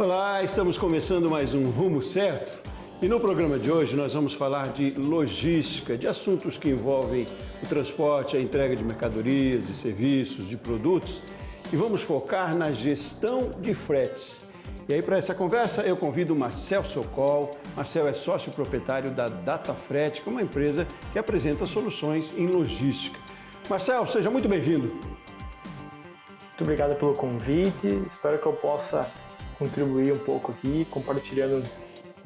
Olá, estamos começando mais um Rumo Certo e no programa de hoje nós vamos falar de logística, de assuntos que envolvem o transporte, a entrega de mercadorias, de serviços, de produtos e vamos focar na gestão de fretes. E aí para essa conversa eu convido o Marcel Sokol. Marcel é sócio proprietário da DataFrete, que é uma empresa que apresenta soluções em logística. Marcel, seja muito bem-vindo. Muito obrigado pelo convite, espero que eu possa contribuir um pouco aqui, compartilhando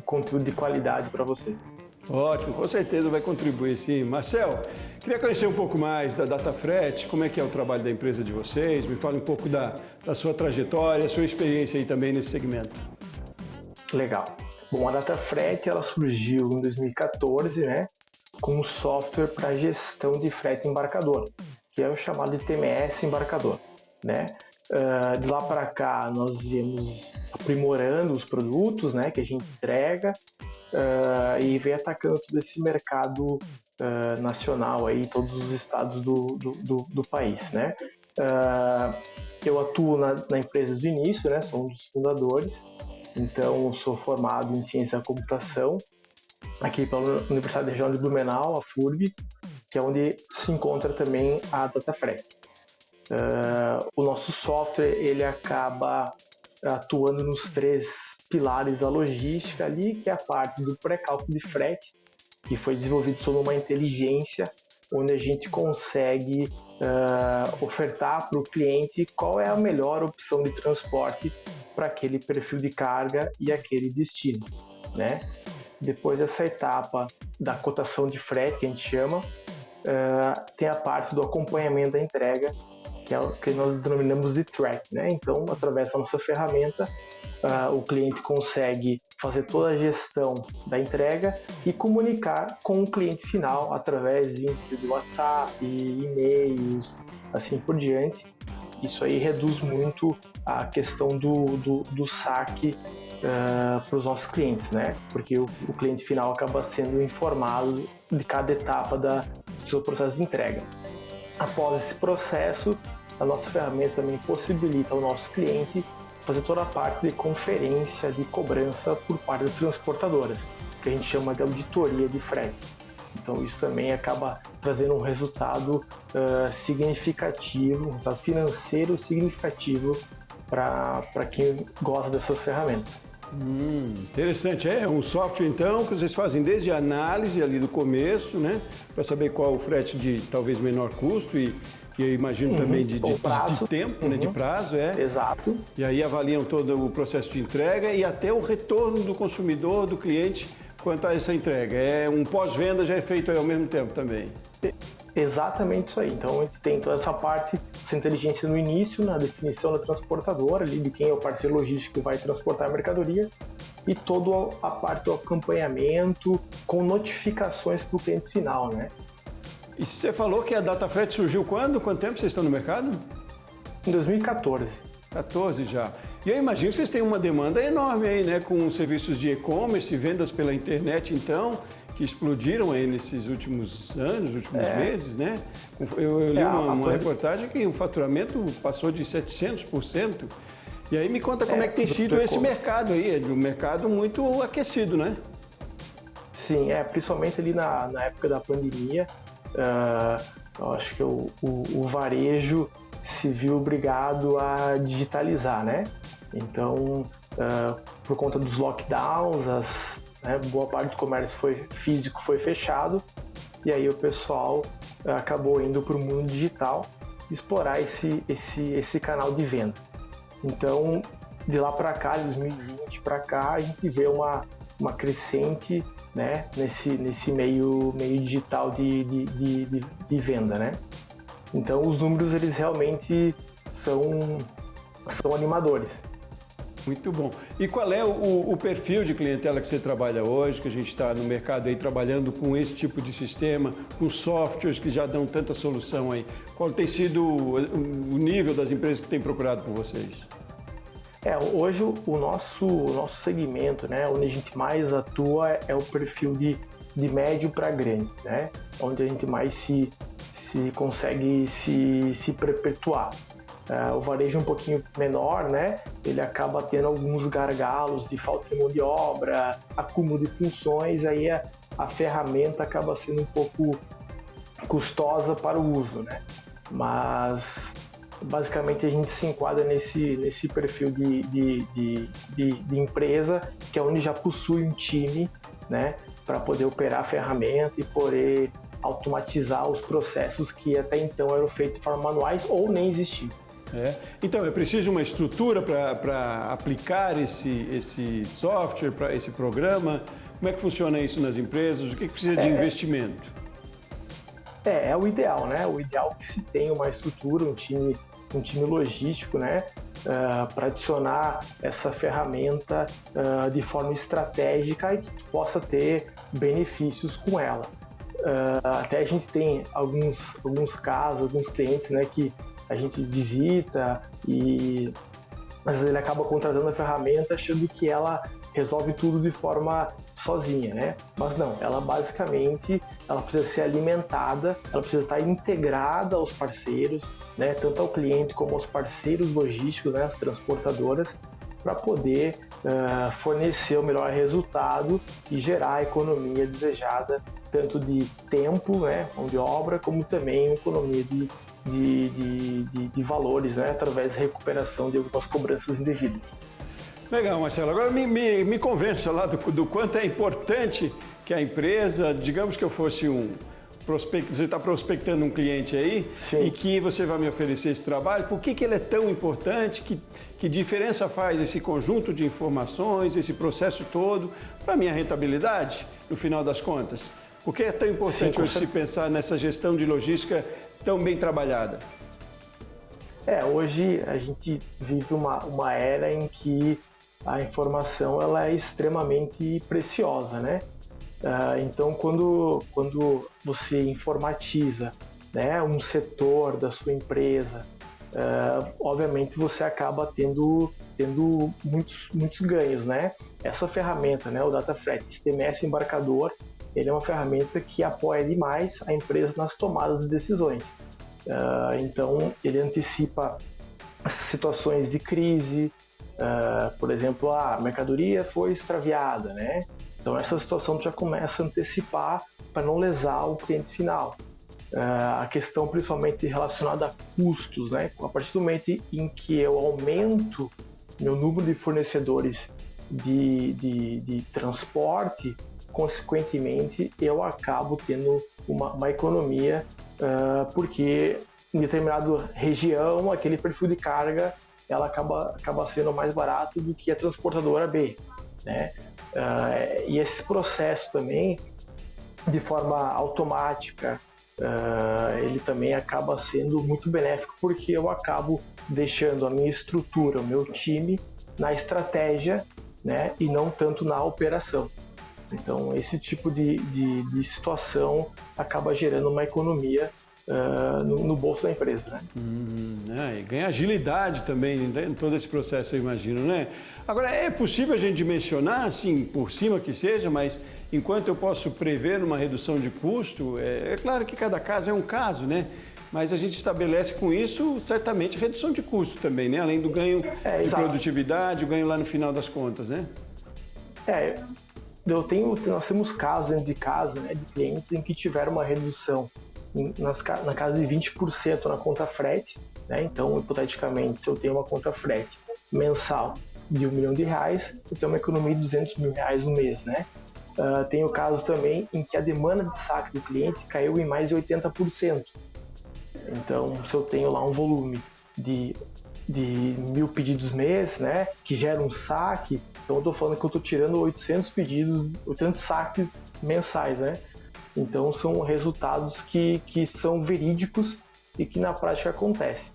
conteúdo de qualidade para vocês. Ótimo, com certeza vai contribuir sim. Marcel, queria conhecer um pouco mais da DataFrete, como é que é o trabalho da empresa de vocês, me fale um pouco da sua trajetória, sua experiência aí também nesse segmento. Legal. Bom, a DataFrete ela surgiu em 2014, né, com um software para gestão de frete embarcador, que é o chamado de TMS embarcador, né? De lá para cá nós viemos aprimorando os produtos, né, que a gente entrega e vem atacando todo esse mercado nacional aí, todos os estados do país, né? Eu atuo na empresa do início, né, sou um dos fundadores, então sou formado em ciência da computação aqui pela Universidade Regional de Blumenau, a FURB, que é onde se encontra também a DataFrete. O nosso software ele acaba atuando nos três pilares da logística ali, que é a parte do pré-cálculo de frete, que foi desenvolvido sob uma inteligência, onde a gente consegue ofertar para o cliente qual é a melhor opção de transporte para aquele perfil de carga e aquele destino, né? Depois dessa etapa da cotação de frete, que a gente chama, tem a parte do acompanhamento da entrega, que é o que nós denominamos de track, né? Então, através da nossa ferramenta, o cliente consegue fazer toda a gestão da entrega e comunicar com o cliente final através de WhatsApp, e-mails, assim por diante. Isso aí reduz muito a questão do saque para os nossos clientes, né? Porque o cliente final acaba sendo informado de cada etapa do seu processo de entrega. Após esse processo, a nossa ferramenta também possibilita ao nosso cliente fazer toda a parte de conferência de cobrança por parte das transportadoras, que a gente chama de auditoria de frete. Então isso também acaba trazendo um resultado significativo, um resultado financeiro significativo para quem gosta dessas ferramentas. Interessante, é um software então que vocês fazem desde a análise ali do começo, né, para saber qual é o frete de talvez menor custo e eu imagino também de tempo, né, de prazo, Exato. E aí avaliam todo o processo de entrega e até o retorno do consumidor, do cliente, quanto a essa entrega. Um pós-venda já é feito aí ao mesmo tempo também. Exatamente isso aí. Então a gente tem toda essa parte, essa inteligência no início, na definição da transportadora, ali de quem é o parceiro logístico que vai transportar a mercadoria, e toda a parte do acompanhamento com notificações para o cliente final, né? E você falou que a DataFrete surgiu quando? Quanto tempo vocês estão no mercado? Em 2014. 14 já. E eu imagino que vocês têm uma demanda enorme aí, né? Com serviços de e-commerce, vendas pela internet, então, que explodiram aí nesses últimos anos, últimos meses, né? Eu li uma reportagem que o faturamento passou de 700%. E aí me conta como é que tem sido esse mercado aí, é um mercado muito aquecido, né? Sim, principalmente ali na época da pandemia, eu acho que o varejo se viu obrigado a digitalizar, né? Então, por conta dos lockdowns, boa parte do comércio físico foi fechado e aí o pessoal acabou indo para o mundo digital explorar esse canal de venda. Então, de lá para cá, de 2020 para cá, a gente vê uma crescente, né, nesse meio digital de venda, né? Então os números eles realmente são animadores. Muito bom. E qual é o perfil de clientela que você trabalha hoje, que a gente está no mercado aí trabalhando com esse tipo de sistema, com softwares que já dão tanta solução aí? Qual tem sido o nível das empresas que têm procurado por vocês? Hoje o nosso segmento, né, onde a gente mais atua é o perfil de médio para grande, né, onde a gente mais se consegue se perpetuar. O varejo um pouquinho menor, né? Ele acaba tendo alguns gargalos de falta de mão de obra, acúmulo de funções, aí a ferramenta acaba sendo um pouco custosa para o uso, né? Mas basicamente a gente se enquadra nesse perfil de empresa, que é onde já possui um time, né? Para poder operar a ferramenta e poder automatizar os processos que até então eram feitos de forma manuais ou nem existiam. Então, é preciso uma estrutura para aplicar esse software, para esse programa? Como é que funciona isso nas empresas? O que precisa de investimento? É o ideal, né? O ideal é que se tenha uma estrutura, um time logístico, né? Para adicionar essa ferramenta de forma estratégica e que tu possa ter benefícios com ela. Até a gente tem alguns casos, alguns clientes, né, que a gente visita e às vezes ele acaba contratando a ferramenta achando que ela resolve tudo de forma sozinha, né? Mas não, ela basicamente precisa ser alimentada, ela precisa estar integrada aos parceiros, né? Tanto ao cliente como aos parceiros logísticos, né? As transportadoras, para poder fornecer o melhor resultado e gerar a economia desejada, tanto de tempo, né, mão de obra, como também economia de valores, né, através da recuperação de algumas cobranças indevidas. Legal, Marcelo. Agora me convença lá do quanto é importante que a empresa, digamos que eu fosse você está prospectando um cliente aí. Sim. E que você vai me oferecer esse trabalho, por que ele é tão importante, que diferença faz esse conjunto de informações, esse processo todo para a minha rentabilidade, no final das contas? Por que é tão importante hoje se pensar nessa gestão de logística tão bem trabalhada? Hoje a gente vive uma era em que a informação ela é extremamente preciosa, né? Então, quando você informatiza, né, um setor da sua empresa, obviamente você acaba tendo muitos ganhos, né? Essa ferramenta, né, o DataFret, esse TMS embarcador, ele é uma ferramenta que apoia demais a empresa nas tomadas de decisões. Então, ele antecipa situações de crise, por exemplo, a mercadoria foi extraviada, né? Então essa situação já começa a antecipar para não lesar o cliente final. A questão principalmente relacionada a custos, né? A partir do momento em que eu aumento meu número de fornecedores de transporte, consequentemente eu acabo tendo uma economia, porque em determinada região aquele perfil de carga ela acaba sendo mais barato do que a transportadora B, né? E esse processo também, de forma automática, ele também acaba sendo muito benéfico, porque eu acabo deixando a minha estrutura, o meu time, na estratégia, né, e não tanto na operação. Então, esse tipo de situação acaba gerando uma economia no bolso da empresa, né? E ganha agilidade também em todo esse processo, eu imagino, né? Agora, é possível a gente dimensionar, assim, por cima que seja, mas enquanto eu posso prever uma redução de custo, é claro que cada caso é um caso, né? Mas a gente estabelece com isso, certamente, redução de custo também, né? Além do ganho de produtividade, o ganho lá no final das contas, né? Nós temos casos dentro de casa, né, de clientes em que tiveram uma redução na casa de 20% na conta frete, né? Então, hipoteticamente, se eu tenho uma conta frete mensal de R$1 milhão, eu tenho uma economia de R$200 mil no mês, né? Tem o caso também em que a demanda de saque do cliente caiu em mais de 80%. Então, se eu tenho lá um volume de 1.000 pedidos mês, né, que gera um saque, então eu estou falando que eu estou tirando 800 saques mensais, né? Então são resultados que são verídicos e que na prática acontecem.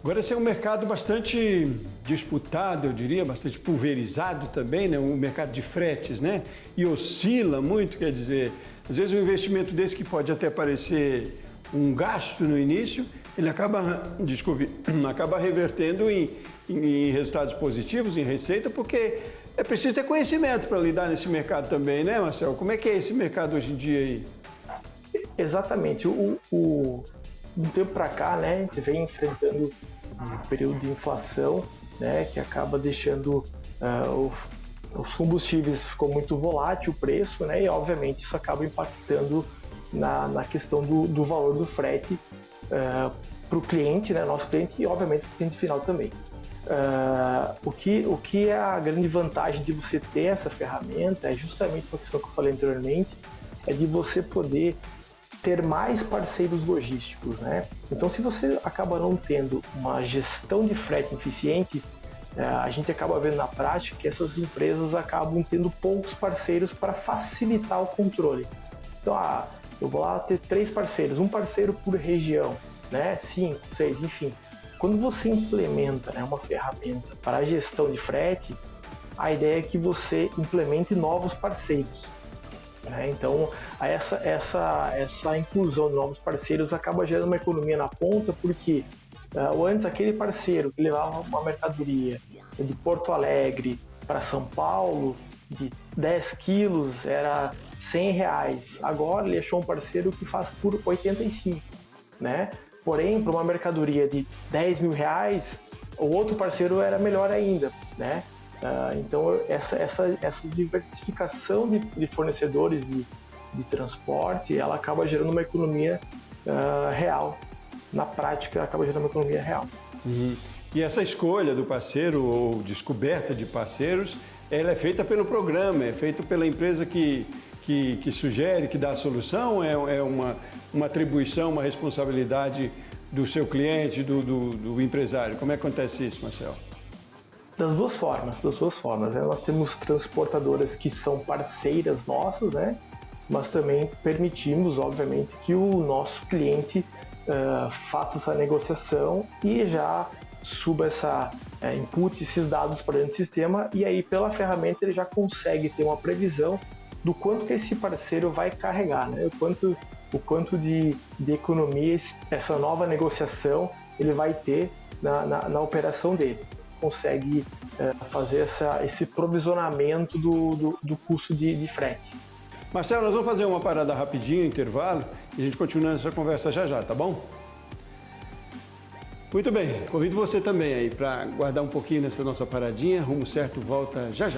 Agora, esse é um mercado bastante disputado, eu diria, bastante pulverizado também, né? Um mercado de fretes, né? E oscila muito, quer dizer, às vezes um investimento desse que pode até parecer um gasto no início, ele acaba revertendo em resultados positivos, em receita, porque é preciso ter conhecimento para lidar nesse mercado também, né, Marcelo? Como é que é esse mercado hoje em dia aí? Exatamente. Um tempo para cá, né, a gente vem enfrentando período de inflação, né, que acaba deixando os combustíveis, ficou muito volátil o preço, né, e obviamente isso acaba impactando na questão do valor do frete para o cliente, né, nosso cliente, e obviamente para o cliente final também. O que é a grande vantagem de você ter essa ferramenta é justamente a questão que eu falei anteriormente, é de você poder ter mais parceiros logísticos, né? Então, se você acaba não tendo uma gestão de frete eficiente, a gente acaba vendo na prática que essas empresas acabam tendo poucos parceiros para facilitar o controle. Então, eu vou lá ter 3 parceiros, um parceiro por região, né? 5, 6, enfim. Quando você implementa, né, uma ferramenta para a gestão de frete, a ideia é que você implemente novos parceiros. Então, essa inclusão de novos parceiros acaba gerando uma economia na ponta, porque antes aquele parceiro que levava uma mercadoria de Porto Alegre para São Paulo, de 10 quilos, era R$100. Agora ele achou um parceiro que faz por 85, né? Porém, para uma mercadoria de R$10 mil, o outro parceiro era melhor ainda, né? Então, essa diversificação de fornecedores de transporte, ela acaba gerando uma economia real. Na prática, acaba gerando uma economia real. Uhum. E essa escolha do parceiro ou descoberta de parceiros, ela é feita pelo programa, é feita pela empresa que sugere, que dá a solução, é uma atribuição, uma responsabilidade do seu cliente, do empresário. Como é que acontece isso, Marcel? Das duas formas, né? Nós temos transportadoras que são parceiras nossas, né? Mas também permitimos, obviamente, que o nosso cliente faça essa negociação e já suba input esses dados para dentro do sistema, e aí pela ferramenta ele já consegue ter uma previsão do quanto que esse parceiro vai carregar, né? O quanto de economia essa nova negociação ele vai ter na operação dele. Consegue fazer esse provisionamento do custo de frete. Marcelo, nós vamos fazer uma parada rapidinho, intervalo, e a gente continua essa conversa já, tá bom? Muito bem, convido você também aí para guardar um pouquinho nessa nossa paradinha. Rumo Certo volta já.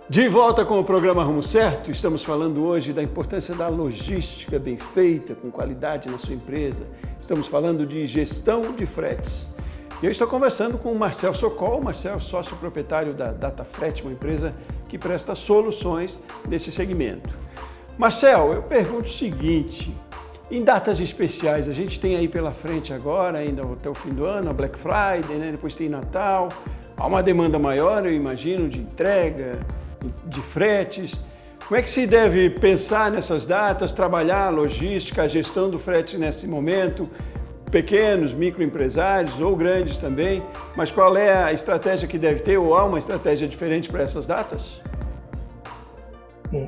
De volta com o programa Rumo Certo, estamos falando hoje da importância da logística bem feita, com qualidade na sua empresa. Estamos falando de gestão de fretes. E eu estou conversando com o Marcel Sokol, sócio proprietário da DataFrete, uma empresa que presta soluções nesse segmento. Marcel, eu pergunto o seguinte, em datas especiais, a gente tem aí pela frente agora, ainda até o fim do ano, a Black Friday, né? Depois tem Natal, há uma demanda maior, eu imagino, de entrega, de fretes. Como é que se deve pensar nessas datas, trabalhar a logística, a gestão do frete nesse momento? Pequenos, microempresários ou grandes também, mas qual é a estratégia que deve ter, ou há uma estratégia diferente para essas datas?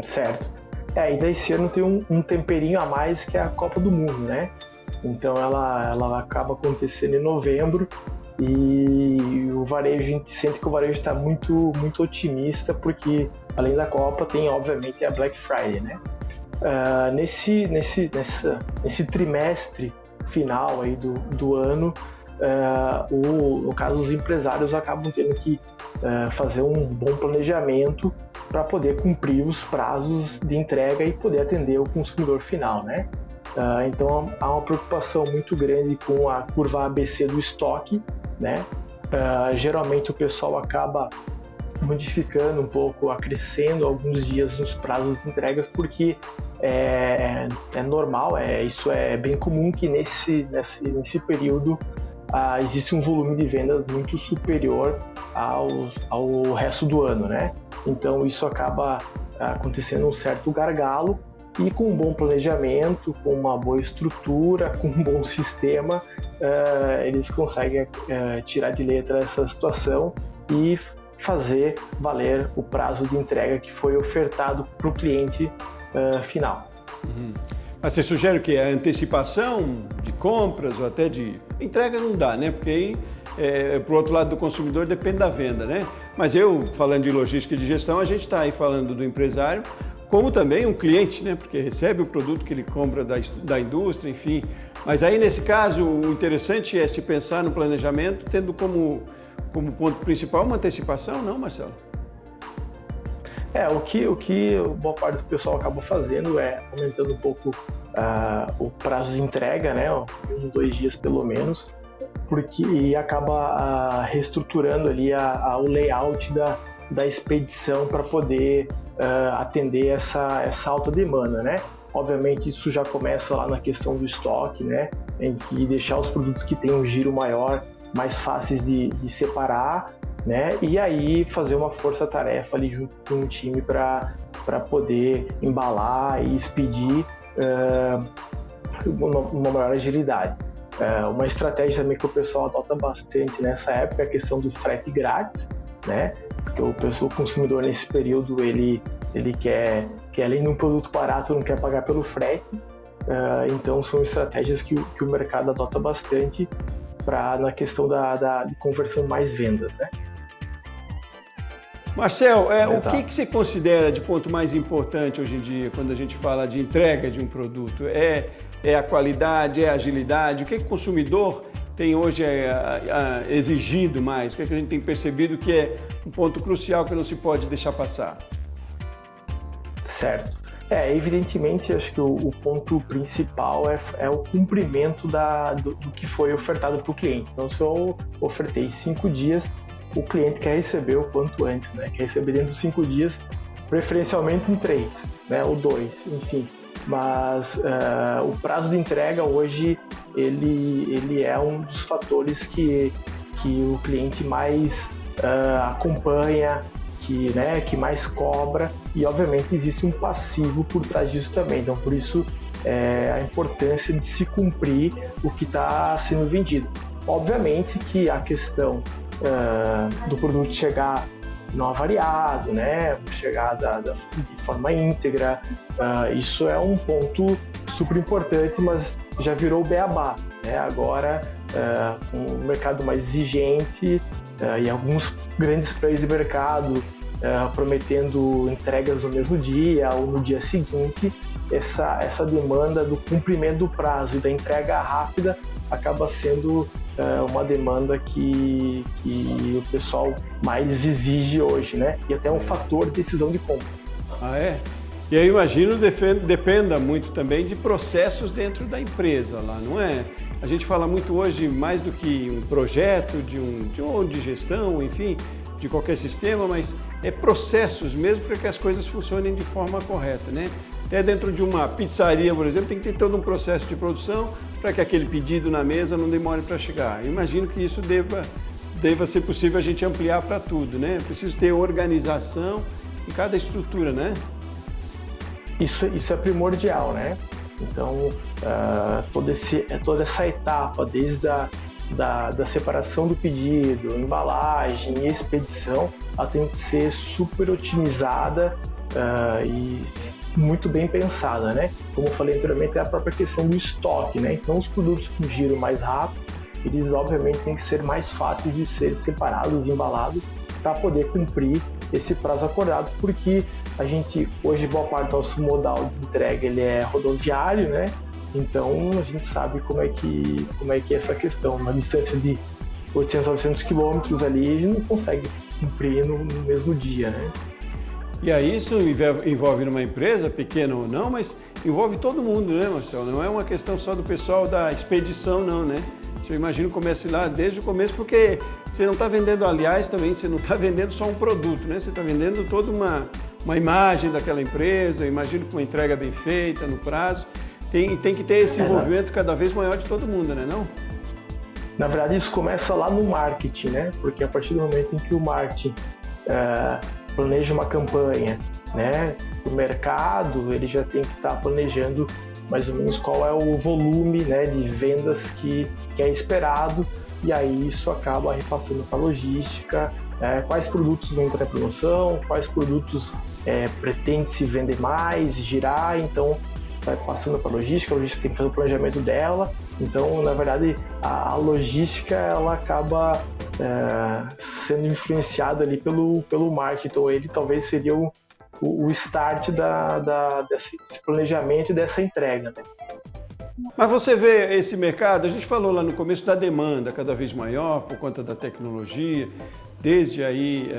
Certo. Ainda esse ano tem um temperinho a mais, que é a Copa do Mundo, né? Então ela acaba acontecendo em novembro, e o varejo, a gente sente que o varejo está muito otimista, porque além da Copa tem obviamente a Black Friday, né? Nesse trimestre final aí do ano, no caso os empresários acabam tendo que fazer um bom planejamento para poder cumprir os prazos de entrega e poder atender o consumidor final, né? Então há uma preocupação muito grande com a curva ABC do estoque, né? Geralmente o pessoal acaba modificando um pouco, acrescendo alguns dias nos prazos de entregas, porque é normal, isso é bem comum que nesse período existe um volume de vendas muito superior ao resto do ano, né? Então isso acaba acontecendo um certo gargalo, e com um bom planejamento, com uma boa estrutura, com um bom sistema, eles conseguem tirar de letra essa situação e fazer valer o prazo de entrega que foi ofertado para o cliente final. Mas você sugere o quê? A antecipação de compras ou até de... Entrega não dá, né? Porque aí, pro outro lado do consumidor, depende da venda, né? Mas eu, falando de logística e de gestão, a gente está aí falando do empresário, como também um cliente, né? Porque recebe o produto que ele compra da indústria, enfim. Mas aí, nesse caso, o interessante é se pensar no planejamento, tendo como ponto principal uma antecipação, não, Marcelo? O que boa parte do pessoal acaba fazendo é aumentando um pouco o prazo de entrega, né? 2 dias pelo menos, porque acaba reestruturando ali o layout da expedição para poder atender essa alta demanda, né? Obviamente isso já começa lá na questão do estoque, né? Em que deixar os produtos que têm um giro maior mais fáceis de separar, né? E aí fazer uma força-tarefa ali junto com o time para poder embalar e expedir uma maior agilidade. Uma estratégia também que o pessoal adota bastante nessa época é a questão do frete grátis, né? Porque o consumidor nesse período ele quer além de um produto barato, não quer pagar pelo frete. Então são estratégias que o mercado adota bastante na questão de conversão mais vendas, né? Marcel, o que você considera de ponto mais importante hoje em dia quando a gente fala de entrega de um produto? É a qualidade, é a agilidade? O que o consumidor tem hoje exigido mais? O que a gente tem percebido que é um ponto crucial que não se pode deixar passar? Certo. Evidentemente, acho que o ponto principal é o cumprimento do que foi ofertado para o cliente. Então, se eu ofertei 5 dias, o cliente quer receber o quanto antes, né? Quer receber dentro dos 5 dias, preferencialmente em 3, né? Ou 2, enfim. Mas o prazo de entrega hoje, ele é um dos fatores que o cliente mais acompanha, que mais cobra, e obviamente existe um passivo por trás disso também. Então, por isso, a importância de se cumprir o que está sendo vendido. Obviamente que a questão do produto chegar não avariado, né? Chegar de forma íntegra, isso é um ponto super importante, mas já virou o beabá, né? Agora, com um mercado mais exigente e alguns grandes players de mercado prometendo entregas no mesmo dia ou no dia seguinte, essa demanda do cumprimento do prazo e da entrega rápida acaba sendo uma demanda que o pessoal mais exige hoje, né? E até um fator de decisão de compra. Ah, é? E aí, imagino, dependa muito também de processos dentro da empresa lá, não é? A gente fala muito hoje mais do que um projeto, de gestão, enfim, de qualquer sistema, mas é processos mesmo para que as coisas funcionem de forma correta, né? Até dentro de uma pizzaria, por exemplo, tem que ter todo um processo de produção para que aquele pedido na mesa não demore para chegar. Eu imagino que isso deva ser possível a gente ampliar para tudo, né? Preciso ter organização em cada estrutura, né? Isso é primordial, né? Então, toda essa etapa, desde da separação do pedido, embalagem e expedição, ela tem que ser super otimizada e muito bem pensada, né? Como eu falei anteriormente, é a própria questão do estoque, né? Então, os produtos com giro mais rápido, eles obviamente têm que ser mais fáceis de ser separados e embalados para poder cumprir esse prazo acordado, porque a gente, hoje, boa parte do nosso modal de entrega ele é rodoviário, né? Então, a gente sabe como é que é essa questão. Uma distância de 800 a 900 quilômetros ali, a gente não consegue cumprir no mesmo dia, né? E aí isso envolve numa empresa, pequena ou não, mas envolve todo mundo, né, Marcelo? Não é uma questão só do pessoal da expedição, não, né? Eu imagino que comece lá desde o começo, porque você não está vendendo, aliás, também você não está vendendo só um produto, né? Você está vendendo toda uma imagem daquela empresa, eu imagino com uma entrega bem feita, no prazo. Tem que ter esse envolvimento cada vez maior de todo mundo, né, não? Na verdade, isso começa lá no marketing, né? Porque a partir do momento em que o marketing planeja uma campanha, né? O mercado, ele já tem que estar planejando mais ou menos qual é o volume, né, de vendas que é esperado e aí isso acaba repassando para a logística, quais produtos vão entrar em promoção, quais produtos pretende se vender mais, girar, então vai passando para a logística tem que fazer o planejamento dela, então na verdade a logística ela acaba sendo influenciada ali pelo marketing, então ele talvez seria o start desse planejamento e dessa entrega, né? Mas você vê esse mercado, a gente falou lá no começo da demanda cada vez maior por conta da tecnologia, desde aí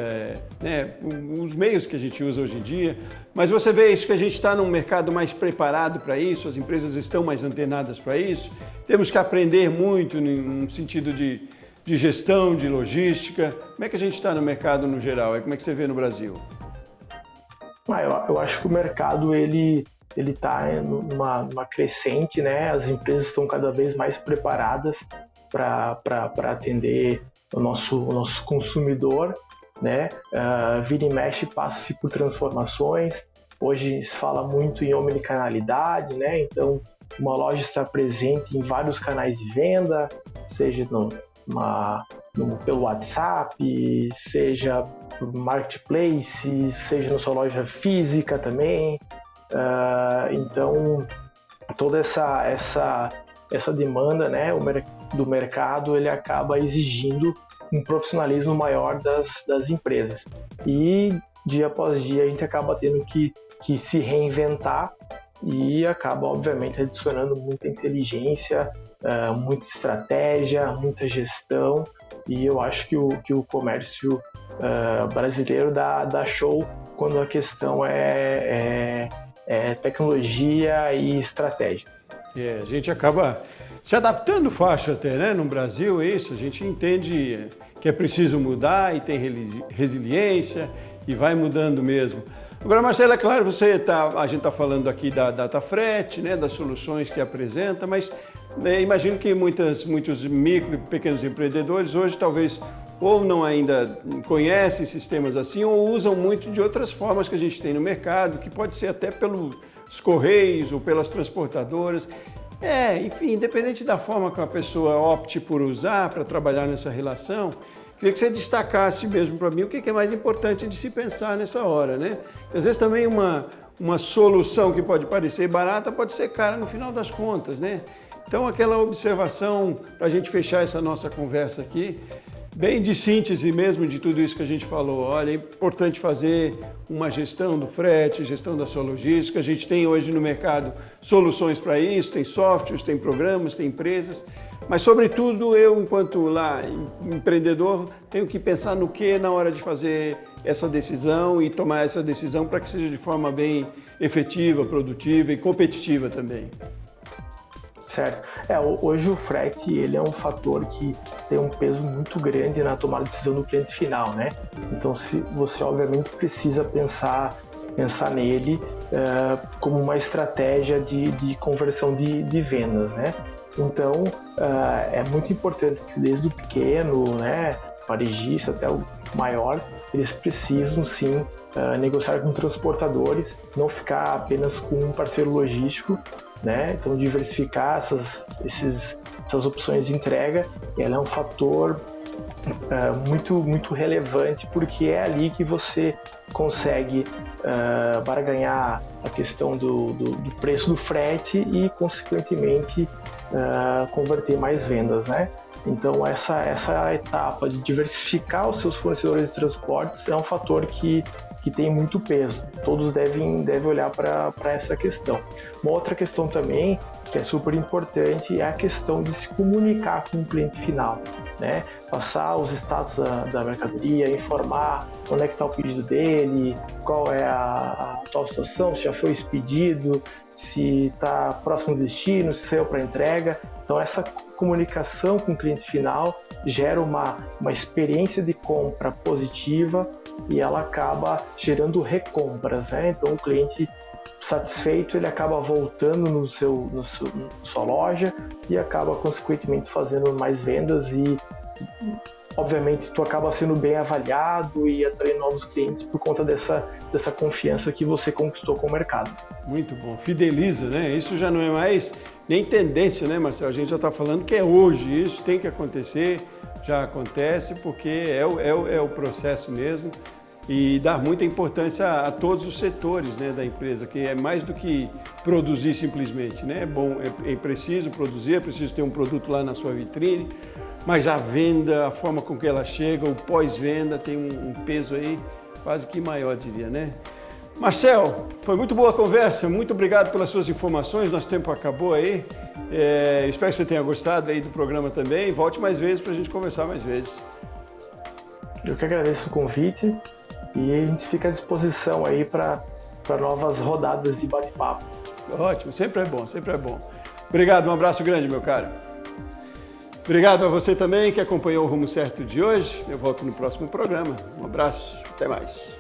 os meios que a gente usa hoje em dia, mas você vê isso que a gente está num mercado mais preparado para isso, as empresas estão mais antenadas para isso, temos que aprender muito no sentido de gestão, de logística. Como é que a gente está no mercado no geral? Como é que você vê no Brasil? Eu acho que o mercado ele está numa crescente, né? As empresas estão cada vez mais preparadas para atender o nosso consumidor, né? Vira e mexe, passa-se por transformações. Hoje se fala muito em omnicanalidade, né? Então, uma loja está presente em vários canais de venda, seja pelo WhatsApp, seja por marketplace, seja na sua loja física também. Então, toda essa demanda, né, do mercado, ele acaba exigindo um profissionalismo maior das empresas. E dia após dia a gente acaba tendo que se reinventar e acaba, obviamente, adicionando muita inteligência, muita estratégia, muita gestão, e eu acho que o comércio brasileiro dá show quando a questão é tecnologia e estratégia. A gente acaba se adaptando fácil até, né? No Brasil é isso, a gente entende que é preciso mudar e tem resiliência e vai mudando mesmo. Agora, Marcelo, é claro, a gente está falando aqui da Datafret, né, das soluções que apresenta, mas imagino que muitos micro e pequenos empreendedores hoje talvez ou não ainda conhecem sistemas assim ou usam muito de outras formas que a gente tem no mercado, que pode ser até pelos correios ou pelas transportadoras. Enfim, independente da forma que a pessoa opte por usar para trabalhar nessa relação, queria que você destacasse mesmo para mim o que é mais importante de se pensar nessa hora, né? Às vezes também uma solução que pode parecer barata pode ser cara no final das contas, né? Então, aquela observação para a gente fechar essa nossa conversa aqui, bem de síntese mesmo de tudo isso que a gente falou. Olha, é importante fazer uma gestão do frete, gestão da sua logística. A gente tem hoje no mercado soluções para isso, tem softwares, tem programas, tem empresas. Mas, sobretudo, eu, enquanto empreendedor, tenho que pensar no que na hora de fazer essa decisão e tomar essa decisão para que seja de forma bem efetiva, produtiva e competitiva também. Certo. Hoje o frete ele é um fator que tem um peso muito grande na tomada de decisão do cliente final, né? Então, você obviamente precisa pensar nele como uma estratégia de conversão de vendas, né? Então, é muito importante que desde o pequeno, né, varejista até o maior, eles precisam sim negociar com transportadores, não ficar apenas com um parceiro logístico, né? Então, diversificar essas opções de entrega, ela é um fator muito relevante, porque é ali que você consegue barganhar a questão do preço do frete e, consequentemente, converter mais vendas, né? Então, essa etapa de diversificar os seus fornecedores de transportes é um fator que tem muito peso. Todos devem olhar para essa questão. Uma outra questão também, que é super importante, é a questão de se comunicar com o cliente final, né? Passar os status da mercadoria, informar onde é que está o pedido dele, qual é a atual situação, se já foi expedido, se está próximo do destino, se saiu para entrega. Então, essa comunicação com o cliente final gera uma experiência de compra positiva e ela acaba gerando recompras, né? Então, o cliente satisfeito, ele acaba voltando na sua loja e acaba, consequentemente, fazendo mais vendas e, obviamente, tu acaba sendo bem avaliado e atraindo novos clientes por conta dessa confiança que você conquistou com o mercado. Muito bom. Fideliza, né? Isso já não é mais nem tendência, né, Marcelo? A gente já está falando que é hoje, isso tem que acontecer, já acontece, porque é o processo mesmo, e dar muita importância a todos os setores, né, da empresa, que é mais do que produzir simplesmente, né? É bom, é preciso produzir, é preciso ter um produto lá na sua vitrine, mas a venda, a forma com que ela chega, o pós-venda tem um peso aí quase que maior, diria, né? Marcel, foi muito boa a conversa, muito obrigado pelas suas informações, nosso tempo acabou aí. Espero que você tenha gostado aí do programa também. Volte mais vezes para a gente conversar mais vezes. Eu que agradeço o convite e a gente fica à disposição aí para novas rodadas de bate-papo. Ótimo, sempre é bom, sempre é bom. Obrigado, um abraço grande, meu caro. Obrigado a você também que acompanhou o Rumo Certo de hoje. Eu volto no próximo programa. Um abraço, até mais.